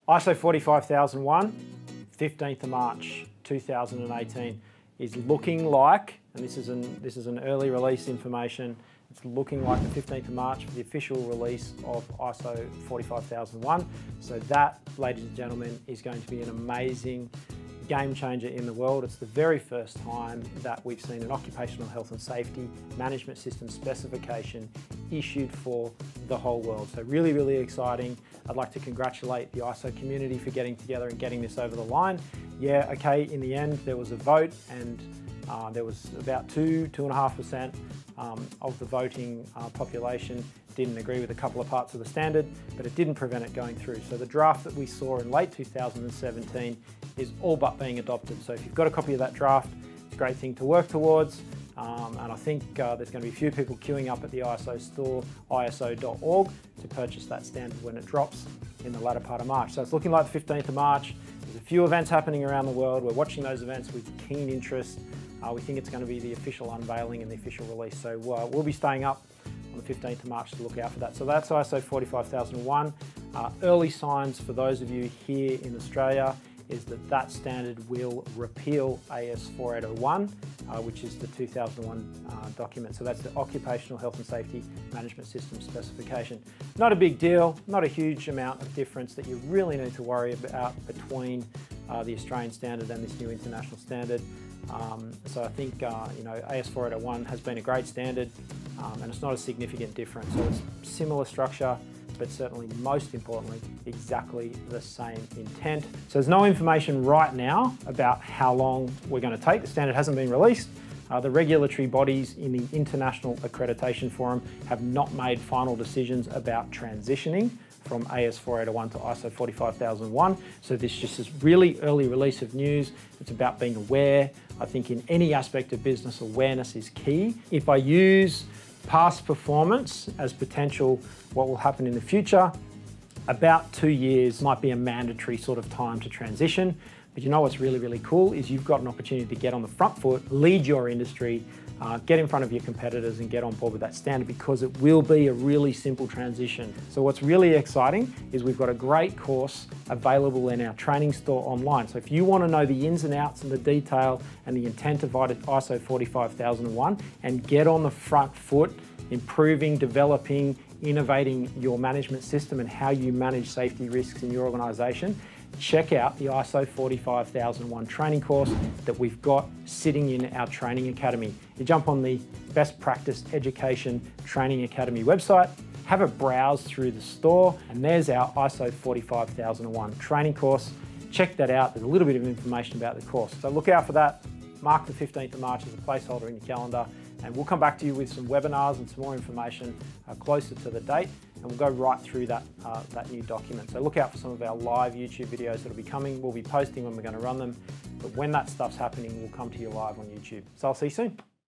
ISO 45001, 15th of March 2018 is looking like, and this is an early release information, it's looking like the 15th of March for the official release of ISO 45001. So that, ladies and gentlemen, is going to be an amazing game changer in the world. It's the very first time that we've seen an occupational health and safety management system specification issued for the whole world. So really, really exciting. I'd like to congratulate the ISO community for getting together and getting this over the line. Yeah, okay, in the end, there was a vote and there was about 2.5% of the voting population didn't agree with a couple of parts of the standard, but it didn't prevent it going through. So the draft that we saw in late 2017 is all but being adopted. So if you've got a copy of that draft, it's a great thing to work towards. And I think there's going to be a few people queuing up at the ISO store, iso.org, to purchase that standard when it drops in the latter part of March. So it's looking like the 15th of March. There's a few events happening around the world. We're watching those events with keen interest. We think it's going to be the official unveiling and the official release. So we'll be staying up on the 15th of March to look out for that. So that's ISO 45001. Early signs for those of you here in Australia is that that standard will repeal AS 4801, which is the 2001 document. So that's the Occupational Health and Safety Management System specification. Not a big deal, not a huge amount of difference that you really need to worry about between the Australian standard and this new international standard. So I think AS 4801 has been a great standard, and it's not a significant difference. So it's similar structure, but certainly most importantly, exactly the same intent. So there's no information right now about how long we're going to take. The standard hasn't been released. The regulatory bodies in the International Accreditation Forum have not made final decisions about transitioning from AS 4801 to ISO 45001. So this just is really early release of news. It's about being aware. I think in any aspect of business, awareness is key. If I use past performance as potential what will happen in the future, about 2 years might be a mandatory sort of time to transition. But you know what's really, really cool is you've got an opportunity to get on the front foot, lead your industry, get in front of your competitors and get on board with that standard, because it will be a really simple transition. So what's really exciting is we've got a great course available in our training store online. So if you want to know the ins and outs and the detail and the intent of ISO 45001 and get on the front foot, improving, developing, innovating your management system and how you manage safety risks in your organisation, check out the ISO 45001 training course that we've got sitting in our training academy. You jump on the Best Practice Education Training Academy website, have a browse through the store, and there's our ISO 45001 training course. Check that out. There's a little bit of information about the course. So look out for that. Mark the 15th of March as a placeholder in your calendar, and we'll come back to you with some webinars and some more information closer to the date, and we'll go right through that new document. So look out for some of our live YouTube videos that'll be coming. We'll be posting when we're going to run them, but when that stuff's happening, we'll come to you live on YouTube. So I'll see you soon.